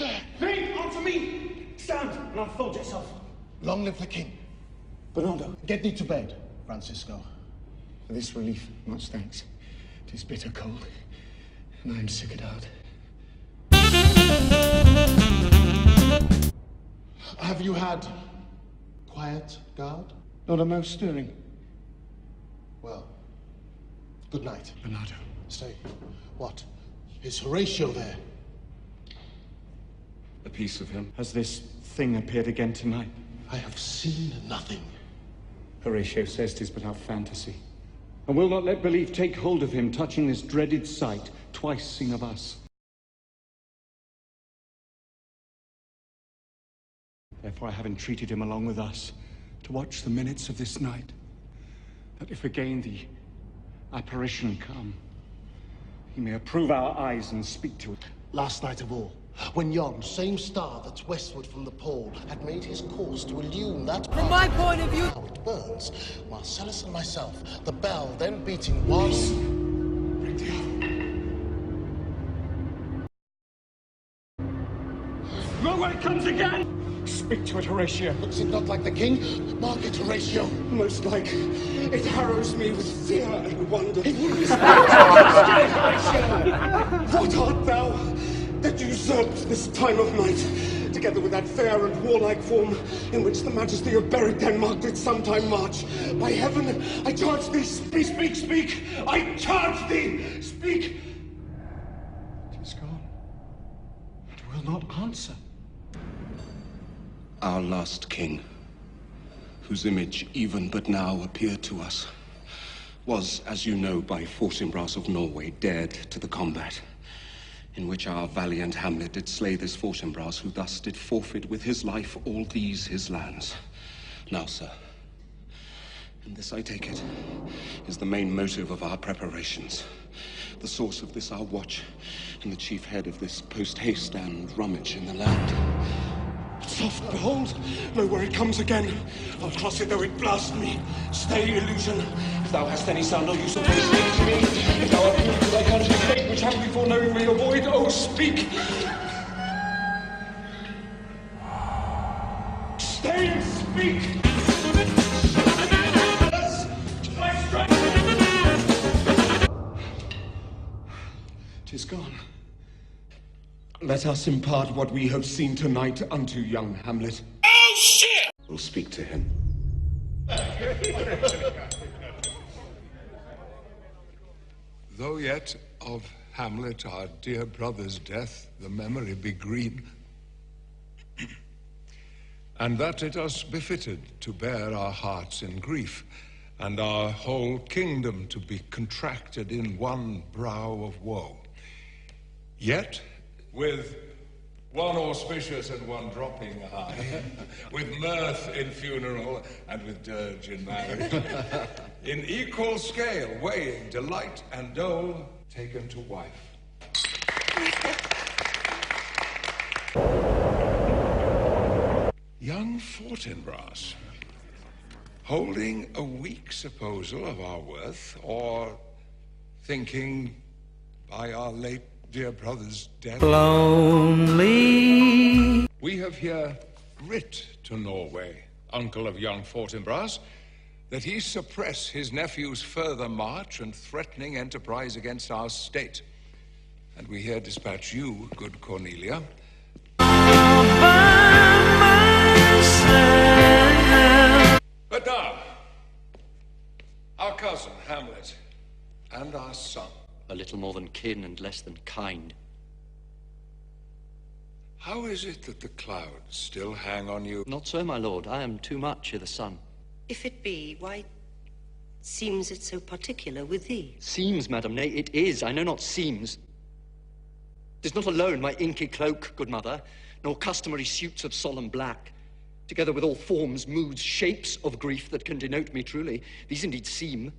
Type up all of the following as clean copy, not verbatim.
there? Think, answer me! Stand and unfold yourself. Long live the king. Bernardo. Get thee to bed, Francisco. For this relief, much thanks. 'Tis bitter cold, and I am sick at heart. Have you had quiet, guard? Not a mouse stirring. Well, good night. Bernardo. Stay. What? Is Horatio there? A piece of him. Has this thing appeared again tonight? I have seen nothing. Horatio says 'tis but our fantasy. And will not let belief take hold of him, touching this dreaded sight, twice seen of us. Therefore I have entreated him along with us to watch the minutes of this night, that if again the apparition come, he may approve our eyes and speak to it. Last night of all, when yon same star that's westward from the pole had made his course to illume that from my point of view, how it burns, Marcellus and myself, the bell then beating was... Bring the other. Look, when it comes again! Speak to it, Horatio. Looks it not like the king? Mark it, Horatio. Most like. It harrows me with fear and wonder. It would be What art thou that usurped this time of night, together with that fair and warlike form in which the majesty of buried Denmark did sometime march? By heaven, I charge thee, speak, speak, speak! I charge thee, speak! It is gone, and will not answer. Our last king, whose image even but now appeared to us, was, as you know, by Fortinbras of Norway, dared to the combat, in which our valiant Hamlet did slay this Fortinbras, who thus did forfeit with his life all these his lands. Now, sir, and this I take it, is the main motive of our preparations, the source of this our watch, and the chief head of this post-haste and rummage in the land. Soft, behold! Lo, where it comes again. I'll cross it though it blast me. Stay, illusion. If thou hast any sound or use of voice, speak to me. If thou art moved to thy country's fate, which hath before knowing me avoid, oh, speak! Stay and speak! I strike! 'Tis gone. Let us impart what we have seen tonight unto young Hamlet. Oh, shit! We'll speak to him. Though yet of Hamlet, our dear brother's death, the memory be green, and that it us befitted to bear our hearts in grief, and our whole kingdom to be contracted in one brow of woe. Yet, with one auspicious and one dropping eye, with mirth in funeral and with dirge in marriage, in equal scale weighing delight and dole, taken to wife. Young Fortinbras, holding a weak supposal of our worth, or thinking by our late dear brother's death, lonely. we have here writ to Norway, uncle of young Fortinbras, that he suppress his nephew's further march and threatening enterprise against our state. And we here dispatch you, good Cornelia, but now, our cousin Hamlet and our son. A little more than kin and less than kind. How is it that the clouds still hang on you? Not so, my lord. I am too much i' the sun. If it be, why seems it so particular with thee? Seems, madam, nay, it is. I know not seems. 'Tis not alone my inky cloak, good mother, nor customary suits of solemn black, together with all forms, moods, shapes of grief that can denote me truly. These indeed seem.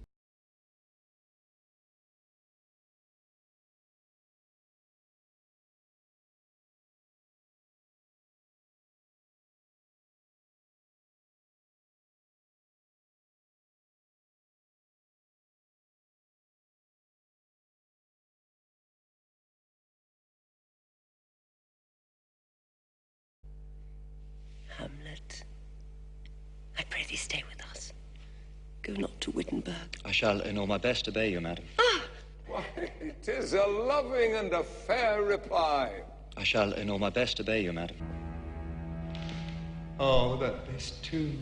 Prythee stay with us. Go not to Wittenberg. I shall in all my best obey you, madam. Why, it is a loving and a fair reply. I shall in all my best obey you, madam. Oh, that this two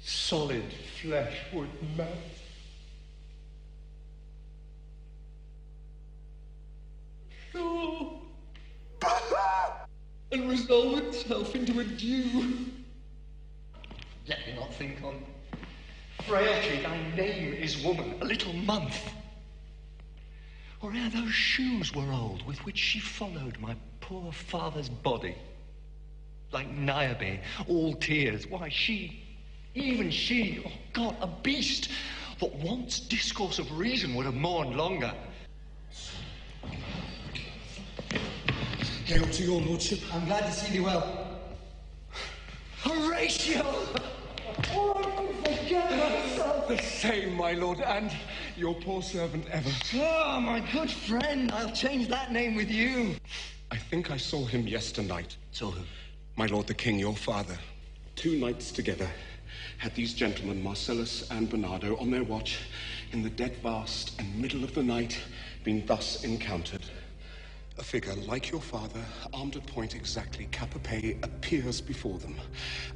solid flesh would melt. Oh, and resolve itself into a dew. Let me not think on frailty, thy name is woman, a little month. Or ere those shoes were old with which she followed my poor father's body, like Niobe, all tears. Why, she, even she, oh God, a beast that once discourse of reason would have mourned longer. Hail to your lordship. I'm glad to see thee well. Horatio! Oh, I forget myself. The same, my lord, and your poor servant ever. Oh, my good friend, I'll change that name with you. I think I saw him yesternight. Saw who? My lord the king, your father. 2 nights together had these gentlemen, Marcellus and Bernardo, on their watch in the dead vast and middle of the night, been thus encountered. A figure like your father, armed at point exactly, cap a pie, appears before them,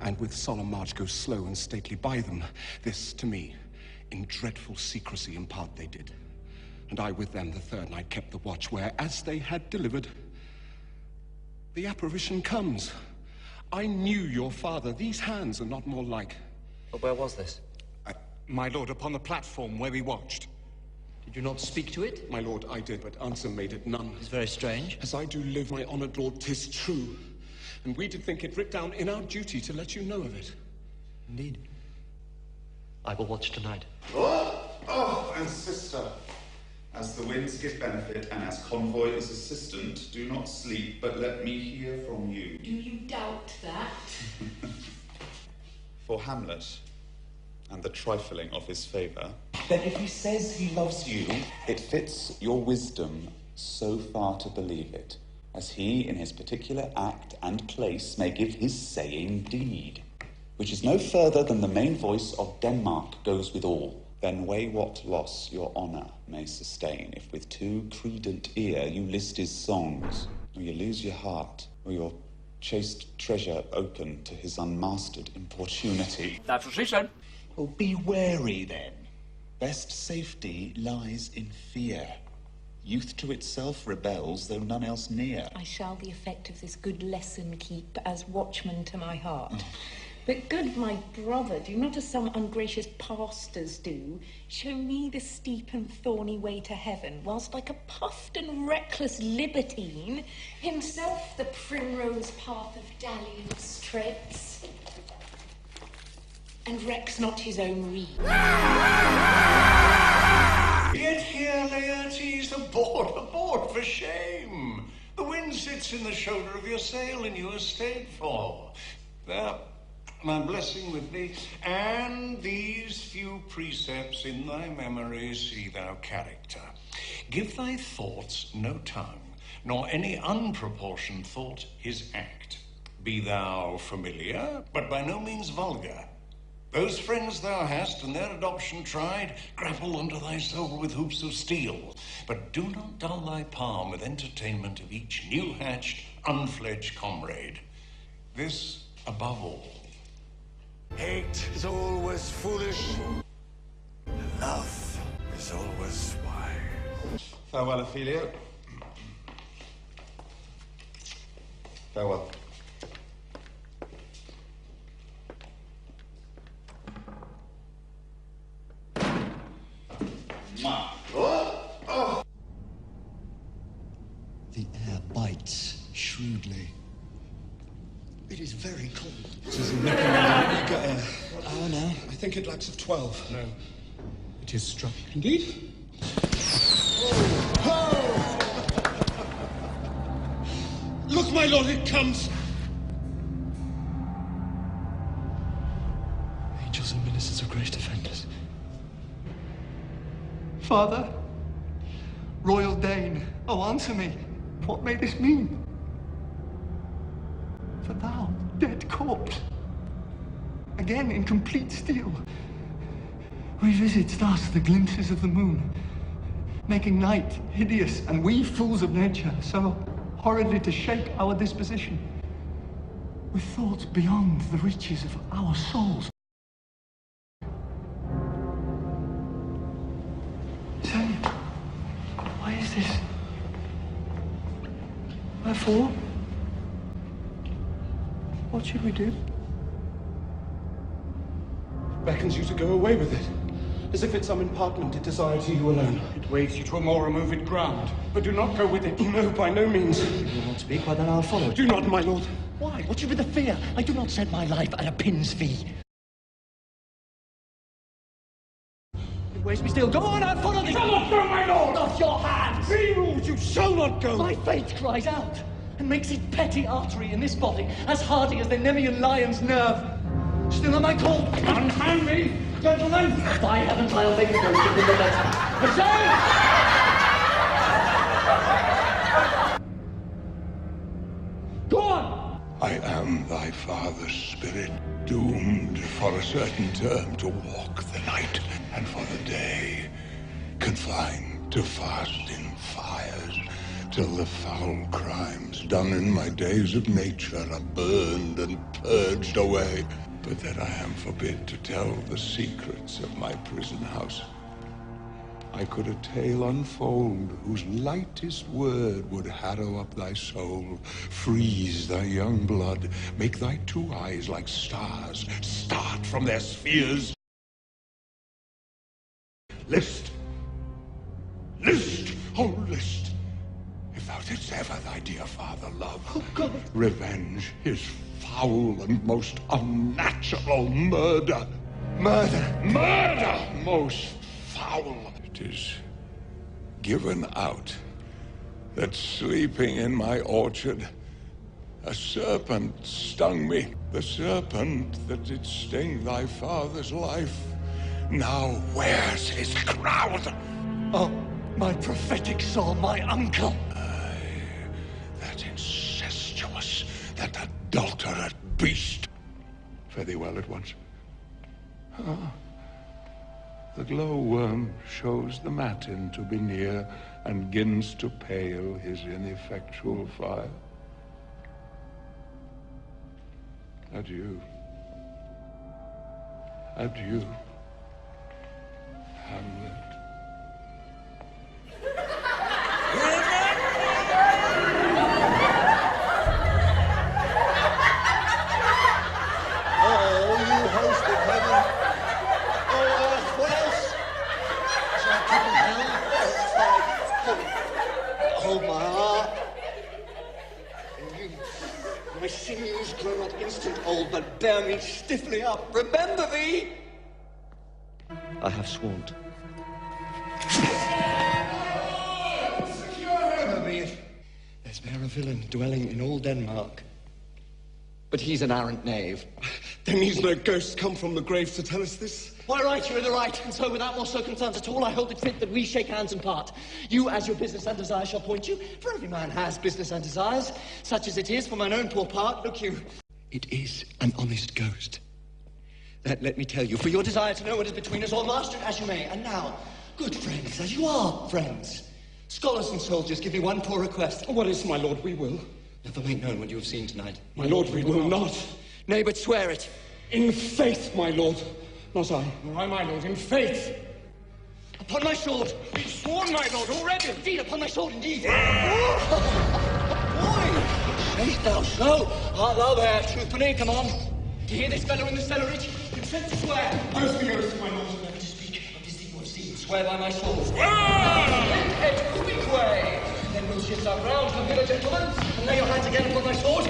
and with solemn march goes slow and stately by them. This to me, in dreadful secrecy impart they did. And I with them the 3rd night kept the watch, where, as they had delivered, the apparition comes. I knew your father. These hands are not more like. But where was this? My lord, upon the platform where we watched. Did you not speak to it? My lord, I did, but answer made it none. It's very strange. As I do live, my honoured lord, 'tis true. And we did think it writ down in our duty to let you know of it. Indeed. I will watch tonight. Oh, and sister, as the winds give benefit and as convoy is assistant, do not sleep, but let me hear from you. Do you doubt that? For Hamlet, and the trifling of his favour, then if he says he loves you, it fits your wisdom so far to believe it, as he in his particular act and place may give his saying deed, which is no further than the main voice of Denmark goes with all. Then weigh what loss your honour may sustain, if with too credent ear you list his songs, or you lose your heart, or your chaste treasure open to his unmastered importunity. That's what she said. Oh, be wary then. Best safety lies in fear. Youth to itself rebels, though none else near. I shall the effect of this good lesson keep as watchman to my heart. But good my brother, do not as some ungracious pastors do, show me the steep and thorny way to heaven, whilst like a puffed and reckless libertine, himself the primrose path of dalliance treads, and recks not his own reed. Get here, Laertes, aboard, for shame. The wind sits in the shoulder of your sail, and you are stayed for. There, my blessing with thee, and these few precepts in thy memory see thou character. Give thy thoughts no tongue, nor any unproportioned thought his act. Be thou familiar, but by no means vulgar. Those friends thou hast, and their adoption tried, grapple unto thy soul with hoops of steel. But do not dull thy palm with entertainment of each new-hatched, unfledged comrade. This above all. Hate is always foolish. Love is always wise. Farewell, Ophelia. Farewell. The air bites shrewdly. It is very cold. It is a ripping eager air. What hour now? I think it lacks of 12. No, it is struck. Indeed? Look, my lord, it comes! Angels and ministers of grace defend us. Father, Royal Dane, oh, answer me. What may this mean? For thou, dead corpse, again in complete steel, revisits thus the glimpses of the moon, making night hideous, and we fools of nature so horridly to shape our disposition with thoughts beyond the reaches of our souls. So, why is this? Wherefore? What should we do? Beckons you to go away with it, as if it's some impertinent desire to you alone. It waves you to a more removed ground, but do not go with it. No, by no means. You will not speak, why then I'll follow. Do not, my lord. Why? What should be the fear? I do not set my life at a pin's fee. It weighs me still. Go on, I'll follow thee. Shall not go, my lord! Off your hands! Be ruled, you shall not go! My fate cries out, and makes its petty artery in this body as hardy as the Nemean lion's nerve. Still am I called? Unhand me, gentlemen! By heavens, I'll make a ghost of the letter. Go on! I am thy father's spirit, doomed for a certain term to walk the night, and for the day confined to fast in fires, till the foul crimes done in my days of nature are burned and purged away, but that I am forbid to tell the secrets of my prison house. I could a tale unfold whose lightest word would harrow up thy soul, freeze thy young blood, make thy two eyes like stars start from their spheres. List! List! Oh, list! If thou didst ever thy dear father love, oh, God. Revenge his foul and most unnatural murder. Murder! Murder! Most foul. It is given out that sleeping in my orchard, a serpent stung me. The serpent that did sting thy father's life now wears his crown. Oh, my prophetic soul, my uncle. Aye, that incestuous, that adulterate beast. Fare thee well at once. Ah. The glowworm shows the matin to be near, and gins to pale his ineffectual fire. Adieu. Adieu, Hamlet. Hold my heart. And you, my sinews grow not instant old, but bear me stiffly up. Remember thee! I have sworn. So be it. There's there a villain dwelling in all Denmark. But he's an arrant knave. Then needs no ghosts come from the graves to tell us this. Why, right, you're in the right, and so without more circumstance at all, I hold it fit that we shake hands and part. You, as your business and desire shall point you, for every man has business and desires, such as it is for mine own poor part. Look you, It is an honest ghost. that let me tell you, for your desire to know what is between us all, master it as you may. And now, good friends, as you are friends, scholars and soldiers, give me one poor request. What is, my lord, we will. Never make known what you have seen tonight. My lord, we will not. Nay, but swear it. In faith, my lord. Not I, nor I, my lord, in faith. Upon my sword. It's sworn, my lord, already. Indeed, upon my sword, indeed. Boy, sayest thou so? Art thou there, truthfully? Come on. To hear this fellow in the cellar rich, consent to swear. Oath the oath, my lord. Never to speak of this that you have seen. Swear by my sword. Swear! Quick way. Then we'll shift our ground. Come hither, gentlemen, and lay your hands again upon my sword.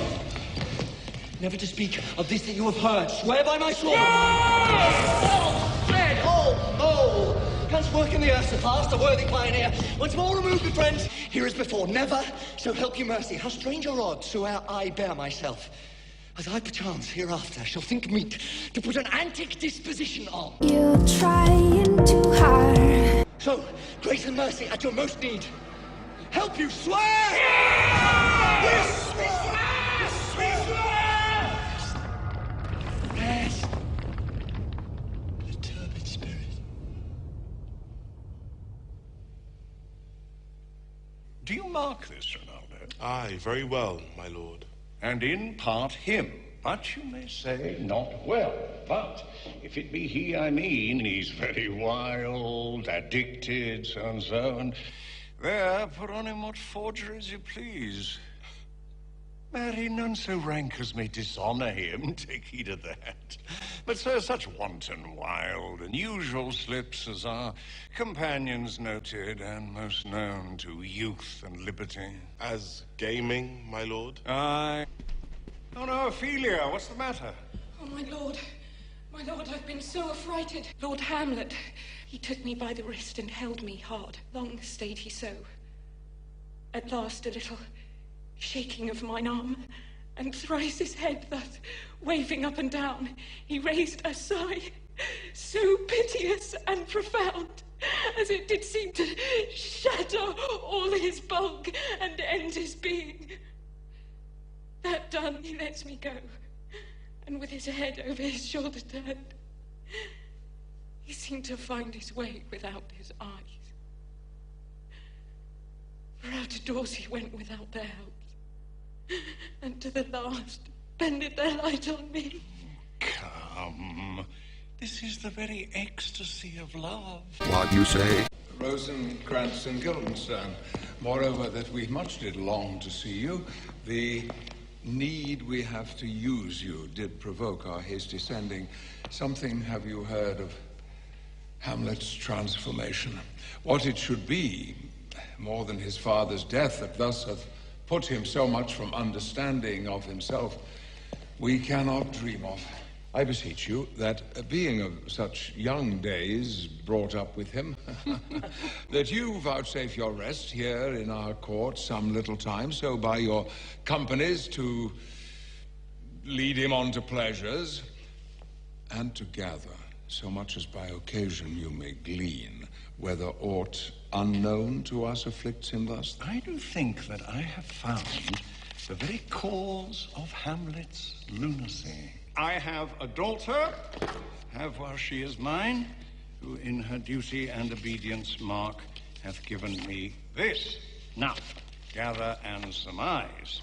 Never to speak of this that you have heard. Swear by my sword. Oh, Fred! Oh! Canst work in the earth so fast, a worthy pioneer. Once more remove, good friends. Here as before, never, so help you mercy. How strange or odd, so I bear myself. As I perchance hereafter shall think meet to put an antic disposition on. You're trying too hard. So, grace and mercy at your most need. Help you swear! Yes, we swear! Yes, Do you mark this, Ronaldo? Aye, very well, my lord. And in part him. But you may say not well. But if it be he I mean, he's very wild, addicted, so and so, and there, put on him what forgeries you please. Marry, none so rank as may dishonor him, take heed of that. But sir, such wanton, wild, unusual slips as our companions noted, and most known to youth and liberty. As gaming, my lord? Aye. Oh no, Ophelia, what's the matter? Oh, my lord, I've been so affrighted. Lord Hamlet, he took me by the wrist and held me hard. Long stayed he so. At last a little shaking of mine arm, and thrice his head thus waving up and down, he raised a sigh, so piteous and profound, as it did seem to shatter all his bulk and end his being. That done, he lets me go, and with his head over his shoulder turned, he seemed to find his way without his eyes. For out of doors he went without their help, and to the last bended their light on me. Come, this is the very ecstasy of love. What you say? Rosencrantz and Guildenstern. Moreover, that we much did long to see you. The need we have to use you did provoke our hasty sending. Something have you heard of Hamlet's transformation? What it should be, more than his father's death, that thus hath put him so much from understanding of himself, we cannot dream of. I beseech you that, being of such young days brought up with him, that you vouchsafe your rest here in our court some little time, so by your companies to lead him on to pleasures, and to gather so much as by occasion you may glean whether aught unknown to us afflicts him thus. I do think that I have found the very cause of Hamlet's lunacy. I have a daughter, have while she is mine, who in her duty and obedience, mark, hath given me this. Now, gather and surmise.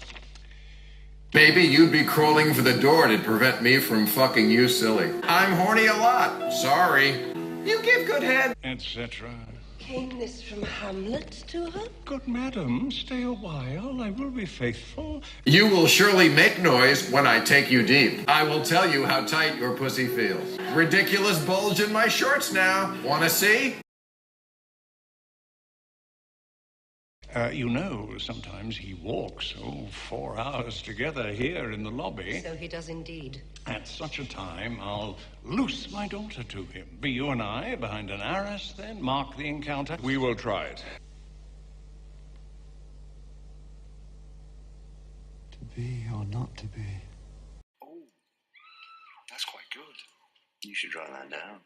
Maybe you'd be crawling for the door to prevent me from fucking you silly. I'm horny a lot. Sorry. You give good head. Etc. Came this from Hamlet to her? Good madam, stay a while. I will be faithful. You will surely make noise when I take you deep. I will tell you how tight your pussy feels. Ridiculous bulge in my shorts now. Wanna see? You know, sometimes he walks, 4 hours together here in the lobby. So he does indeed. At such a time, I'll loose my daughter to him. Be you and I behind an arras, then, mark the encounter. We will try it. To be or not to be? Oh, that's quite good. You should write that down.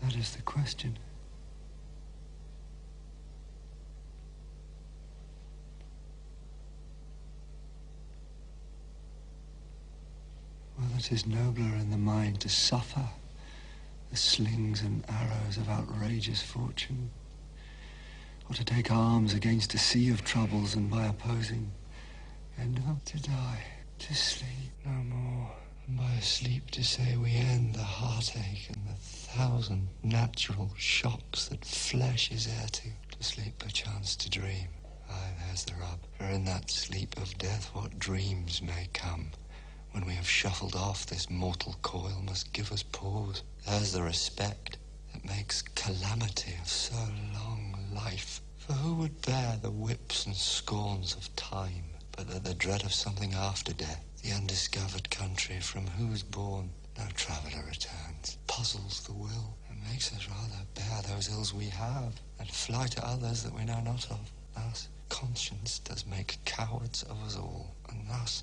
That is the question. Well, it is nobler in the mind to suffer the slings and arrows of outrageous fortune, or to take arms against a sea of troubles and by opposing end up to die, to sleep no more, and by a sleep to say we end the heartache and the 1,000 natural shocks that flesh is heir to sleep perchance to dream. Aye, there's the rub, for in that sleep of death what dreams may come, when we have shuffled off this mortal coil, must give us pause. There's the respect that makes calamity of so long life. For who would bear the whips and scorns of time, but that the dread of something after death, the undiscovered country from whose bourne no traveller returns, puzzles the will, and makes us rather bear those ills we have, and fly to others that we know not of. Thus conscience does make cowards of us all, and thus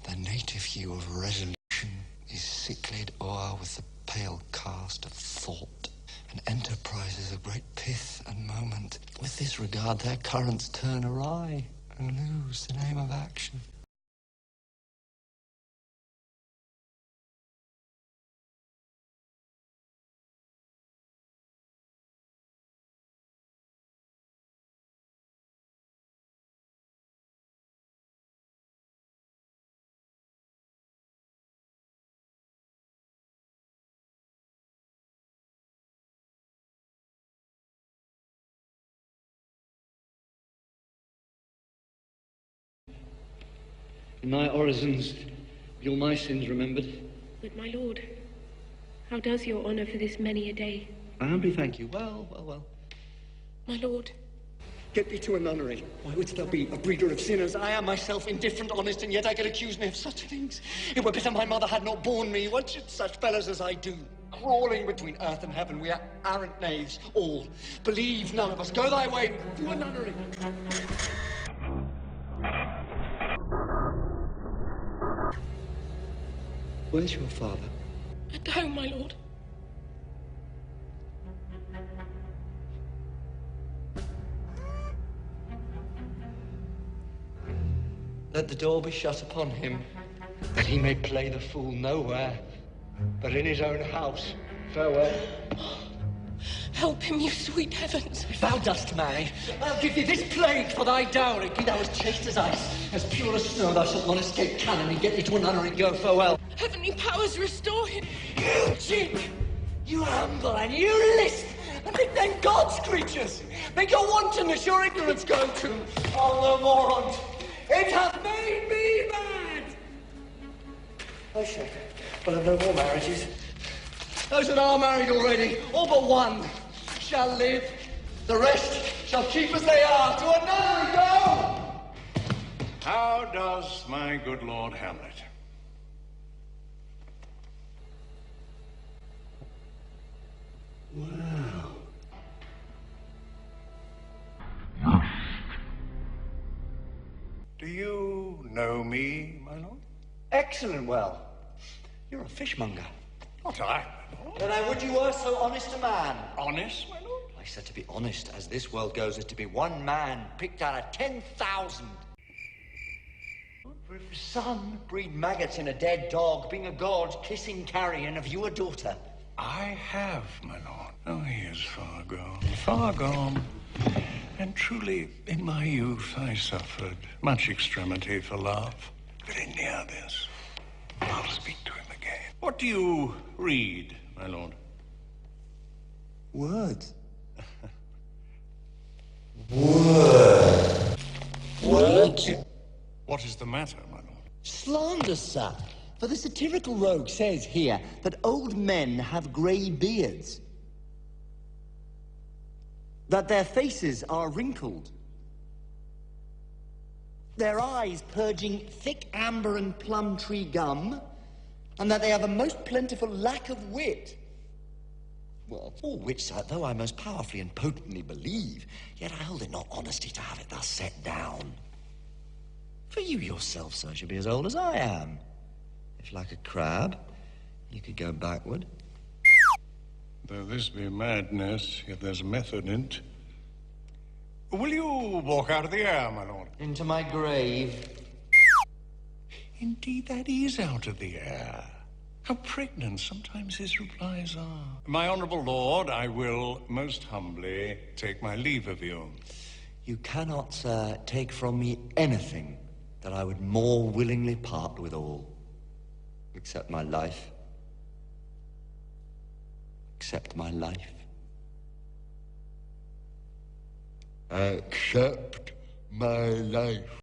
the native hue of resolution is sicklied o'er with the pale cast of thought, and enterprises of great pith and moment with this regard their currents turn awry and lose the name of action. In thy orisons, be all my sins remembered. But my lord, how does your honour for this many a day? I humbly thank you. Well. My lord. Get thee to a nunnery. Why wouldst thou be a breeder of sinners? I am myself indifferent, honest, and yet I could accuse me of such things. It were better my mother had not borne me. What should such fellows as I do? Crawling between earth and heaven, we are arrant knaves, all. Believe none of us. Go thy way to a nunnery. Where's your father? At home, my lord. Let the door be shut upon him, that he may play the fool nowhere, but in his own house. Farewell. Help him, you sweet heavens. If thou dost marry, I'll give thee this plague for thy dowry. Be thou as chaste as ice, as pure as snow, thou shalt not escape calumny. Get thee to a nunnery and go. Farewell. Heavenly powers restore him. You cheat! You humble and you lisp! And make them God's creatures! Make your wantonness your ignorance go to! Oh, no morons! It hath made me mad! I shall have no more marriages. Those that are married already, all but one, shall live. The rest shall keep as they are. To a nunnery go! How does my good Lord Hamlet? Wow. Do you know me, my lord? Excellent, well. You're a fishmonger. Not I, my lord. Then I would you were so honest a man. Honest, my lord? I said to be honest, as this world goes, is to be one man picked out of 10,000. For if a son breed maggots in a dead dog, being a god, kissing carrion of you a daughter. I have, my lord. Oh, he is far gone. And truly, in my youth, I suffered much extremity for love. Very near this. I'll speak to him again. What do you read, my lord? Words. Word. What is the matter, my lord? Slander, sir. For the satirical rogue says here that old men have grey beards. That their faces are wrinkled. Their eyes purging thick amber and plum tree gum. And that they have a most plentiful lack of wit. Well, all which, sir, though I most powerfully and potently believe, yet I hold it not honesty to have it thus set down. For you yourself, sir, should be as old as I am. If, like a crab, you could go backward. Though this be madness, yet there's method in't. Will you walk out of the air, my lord? Into my grave. Indeed, that is out of the air. How pregnant sometimes his replies are. My honourable lord, I will most humbly take my leave of you. You cannot, sir, take from me anything that I would more willingly part with all. Except my life. Except my life. Accept my life.